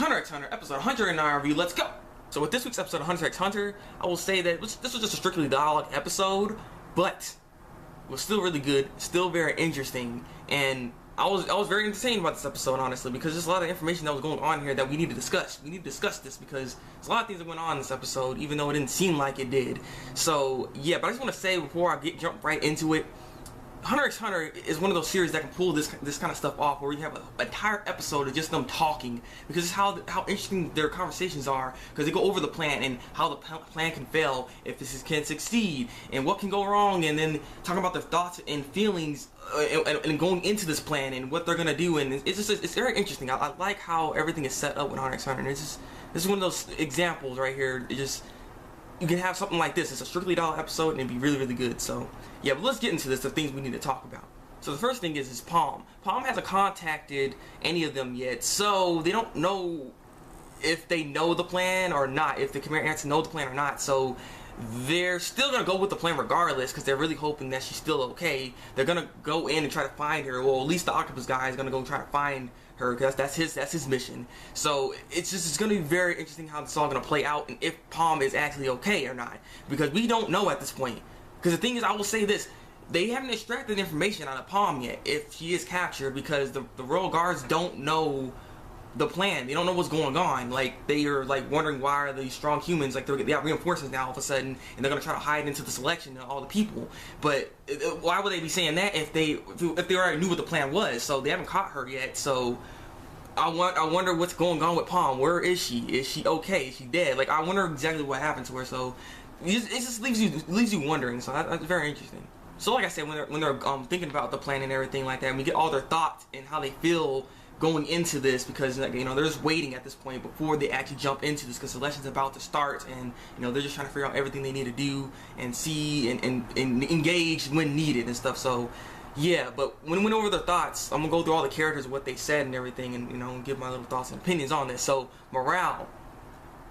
Hunter x Hunter, episode 109 review, let's go! So with this week's episode of Hunter x Hunter, I will say that this was just a strictly dialogue episode, but it was still really good, still very interesting, and I was very entertained about this episode, honestly, because there's a lot of information that was going on here that we need to discuss. We need to discuss this because there's a lot of things that went on in this episode, even though it didn't seem like it did. So, yeah, but I just want to say before I jump right into it, Hunter x Hunter is one of those series that can pull this kind of stuff off, where you have an entire episode of just them talking, because it's how interesting their conversations are, because they go over the plan and how the plan can fail if this can succeed and what can go wrong, and then talking about their thoughts and feelings and going into this plan and what they're gonna do, and it's very interesting. I like how everything is set up with Hunter x Hunter. This is one of those examples right here. You can have something like this. It's a strictly dialogue episode and it'd be really, really good. So, yeah, but let's get into this, the things we need to talk about. So the first thing is Palm. Palm hasn't contacted any of them yet, so they don't know if they know the plan or not, if the Chimera Ants know the plan or not. So they're still going to go with the plan regardless, because they're really hoping that she's still okay. They're going to go in and try to find her. Well, at least the octopus guy is going to go try to find her, because that's his mission. So it's going to be very interesting how this is all going to play out, and if Palm is actually okay or not, because we don't know at this point. Because the thing is, I will say this, they haven't extracted information out of Palm yet if she is captured, because the royal guards don't know the plan. They don't know what's going on. Like, they are like wondering why are these strong humans, like they got reinforcements now all of a sudden, and they're gonna try to hide into the selection of all the people. But why would they be saying that if they already knew what the plan was? So they haven't caught her yet. So I wonder what's going on with Palm. Where is she? Is she okay? Is she dead? Like, I wonder exactly what happened to her. So it just leaves you wondering. So that's very interesting. So like I said, when they're thinking about the plan and everything like that, and we get all their thoughts and how they feel going into this, because, like, you know, they're just waiting at this point before they actually jump into this, because the election's about to start, and, you know, they're just trying to figure out everything they need to do and see and engage when needed and stuff. So yeah, but when we went over their thoughts, I'm gonna go through all the characters, what they said and everything, and, you know, give my little thoughts and opinions on this. So Morale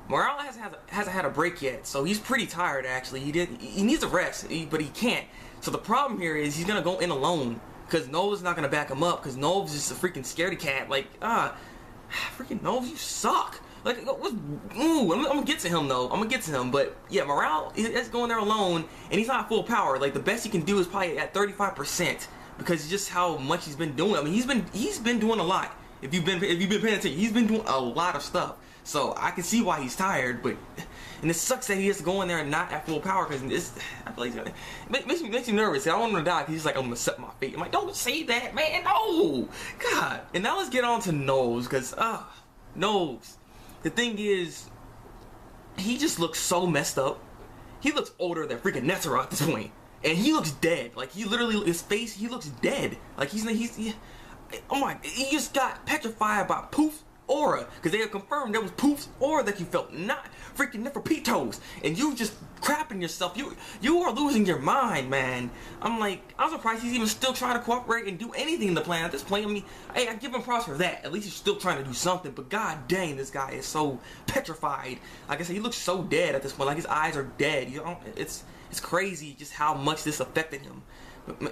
hasn't had a break yet, so he's pretty tired actually. He needs a rest, but he can't. So the problem here is he's gonna go in alone, because Nova's not gonna back him up, because Nova's just a freaking scaredy cat. Like, freaking Nova, you suck. Like, I'm gonna get to him though. I'm gonna get to him, but yeah, Morale is going there alone, and he's not full power. Like, the best he can do is probably at 35%, because it's just how much he's been doing. I mean, he's been doing a lot. If you've been paying attention, he's been doing a lot of stuff. So I can see why he's tired, but. And it sucks that he has to go in there and not at full power, because I feel like it makes me nervous. I don't want him to die, because he's like, I'm gonna set my fate. I'm like, don't say that, man, no! God. And now let's get on to Nose, because, Nose. The thing is, he just looks so messed up. He looks older than freaking Netero at this point. And he looks dead. Like, he literally, his face, he looks dead. Like, oh my, he just got petrified by Poof's aura, because they have confirmed there was Poof's aura that you felt, not freaking Neferpitos, and you just crapping yourself. You are losing your mind, man. I'm surprised he's even still trying to cooperate and do anything in the plan at this point. I mean, hey, I give him props for that. At least he's still trying to do something, but god dang, this guy is so petrified. Like I said, he looks so dead at this point. Like, his eyes are dead. You know, it's crazy just how much this affected him.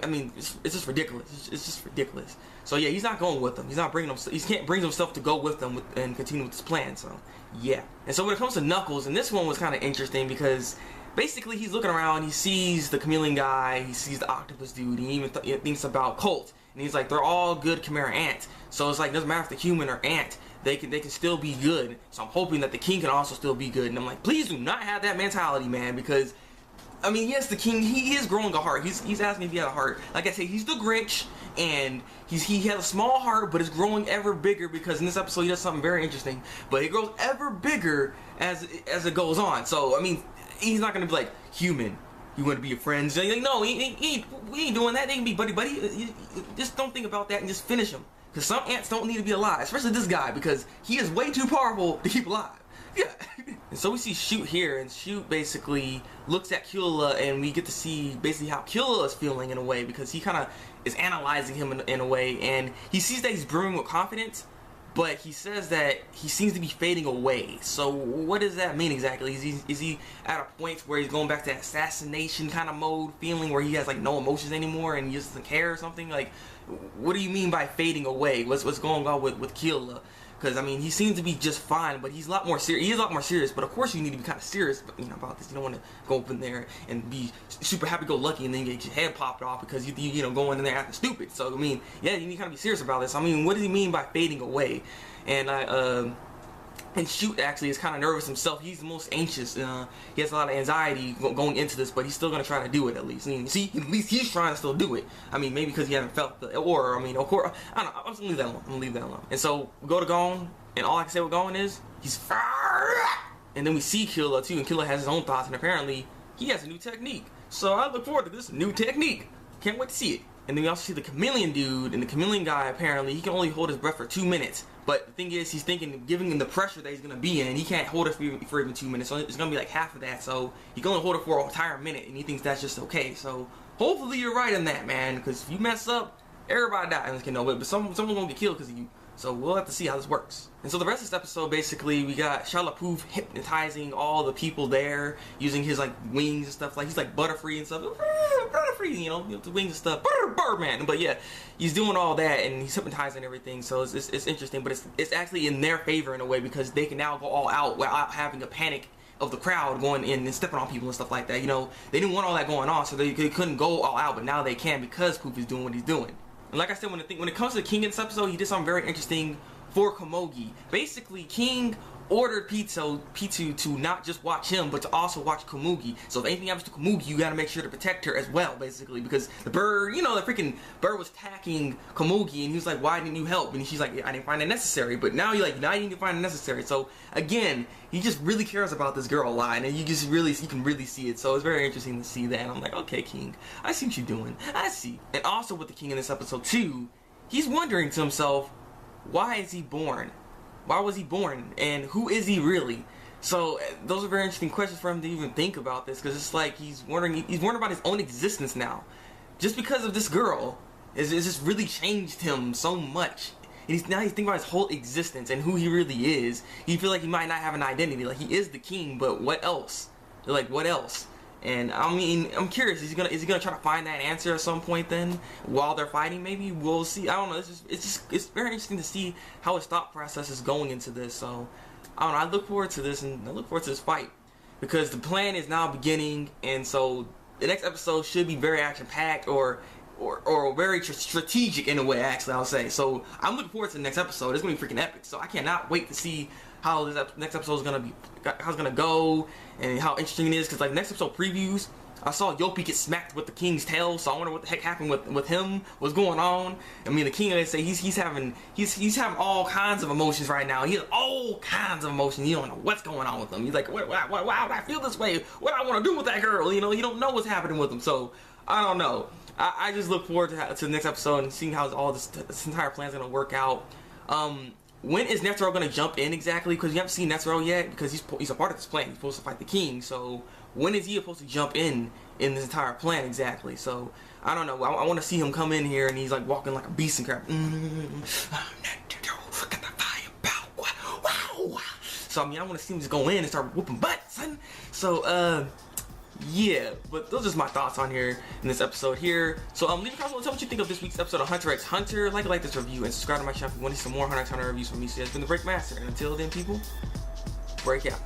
I mean, it's just ridiculous. It's just ridiculous. So yeah, he's not going with them. He's not bringing them. He can't bring himself to go with them and continue with this plan. So yeah. And so when it comes to Knuckles, and this one was kind of interesting, because basically he's looking around. He sees the chameleon guy. He sees the octopus dude. He even thinks about Colt, and he's like, they're all good Chimera Ants. So it's like, doesn't matter if they're human or ant. They can still be good. So I'm hoping that the king can also still be good. And I'm like, please do not have that mentality, man, because. I mean, yes, the king, he is growing a heart. He's asking if he had a heart. Like I said, he's the Grinch, and he has a small heart, but it's growing ever bigger, because in this episode he does something very interesting. But it grows ever bigger as it goes on. So, I mean, he's not going to be like, human, you want to be your friends? Like, no, we ain't doing that. They can be buddy. Just don't think about that and just finish him. Because some ants don't need to be alive, especially this guy, because he is way too powerful to keep alive. Yeah. And so we see Shoot here, and Shoot basically looks at Killua, and we get to see basically how Killua is feeling in a way, because he kind of is analyzing him in a way, and he sees that he's brimming with confidence, but he says that he seems to be fading away. So what does that mean exactly? Is he at a point where he's going back to assassination kind of mode feeling, where he has like no emotions anymore and he just doesn't care or something? Like, what do you mean by fading away? What's going on with Killua? because I mean he seems to be just fine, but he's a lot more serious. He is a lot more serious, but of course you need to be kind of serious, about this. You don't want to go up in there and be super happy-go-lucky and then get your head popped off because you going in there acting stupid. So I mean, yeah, you need to kind of be serious about this. I mean, what does he mean by fading away? And Shoot actually is kind of nervous himself. He's the most anxious. He has a lot of anxiety going into this, but he's still going to try to do it at least. I mean, see, at least he's trying to still do it. I mean, maybe because he hasn't felt the, or I mean, of course, I don't know. I'm just going to leave that alone. I'm going to leave that alone. And so we go to Gon, and all I can say with Gon is he's, and then we see Killua too, and Killua has his own thoughts, and apparently he has a new technique. So I look forward to this new technique. Can't wait to see it. And then we also see the chameleon dude, and the chameleon guy, apparently, he can only hold his breath for 2 minutes. But the thing is, he's thinking, giving him the pressure that he's going to be in, he can't hold it for even 2 minutes. So it's going to be like half of that. So he can only hold it for an entire minute, and he thinks that's just okay. So hopefully you're right in that, man. Because if you mess up, everybody dies. But someone's going to get killed because of you. So we'll have to see how this works. And so the rest of this episode, basically, we got Shalapoof hypnotizing all the people there, using his like wings and stuff. Like he's like Butterfree and stuff. Butterfree, the wings and stuff. Birdman. But yeah, he's doing all that and he's hypnotizing everything. So it's interesting, but it's actually in their favor in a way because they can now go all out without having a panic of the crowd going in and stepping on people and stuff like that. They didn't want all that going on, so they couldn't go all out, but now they can because Poof is doing what he's doing. And like I said, when it comes to King in this episode, he did something very interesting for Komogi. Basically, King ordered Pitu to not just watch him, but to also watch Komugi. So if anything happens to Komugi, you gotta make sure to protect her as well, basically. Because the bird, the freaking bird was attacking Komugi, and he was like, why didn't you help? And she's like, yeah, I didn't find it necessary. But now you're like, now you didn't find it necessary. So again, he just really cares about this girl a lot, and you can really see it. So it's very interesting to see that. And I'm like, okay, King, I see what you're doing. I see. And also with the King in this episode too, he's wondering to himself, why is he born? Why was he born? And who is he really? So those are very interesting questions for him to even think about this, because it's like he's wondering about his own existence now. Just because of this girl, it's just really changed him so much. And now he's thinking about his whole existence and who he really is. He feels like he might not have an identity. Like, he is the king, but what else? Like, what else? And I mean, I'm curious. Is he gonna try to find that answer at some point? Then, while they're fighting, maybe we'll see. I don't know. It's very interesting to see how his thought process is going into this. So, I don't know. I look forward to this, and I look forward to this fight because the plan is now beginning. And so, the next episode should be very action packed, or very strategic in a way. Actually, I'll say. So, I'm looking forward to the next episode. It's gonna be freaking epic. So, I cannot wait to see how this next episode is gonna be, how it's gonna go, and how interesting it is. Because like next episode previews, I saw Yopi get smacked with the king's tail, so I wonder what the heck happened with him. What's going on? I mean, the king, they say he's having all kinds of emotions right now. He has all kinds of emotions. You don't know what's going on with him. He's like, why would I feel this way? What do I want to do with that girl? You don't know what's happening with him. So I don't know. I just look forward to the next episode and seeing how all this entire plan is gonna work out. When is Netero going to jump in exactly? Because you haven't seen Netero yet, because he's a part of this plan. He's supposed to fight the king. So when is he supposed to jump in this entire plan exactly? So I don't know. I want to see him come in here and he's like walking like a beast and crap. So I mean, I want to see him just go in and start whooping butt, son. So yeah, but those are just my thoughts on here in this episode here. So leave a comment below, tell what you think of this week's episode of Hunter x Hunter. Like this review and subscribe to my channel if you want to see some more Hunter x Hunter reviews from me. So it's been the Breakmaster, and until then, people, break out.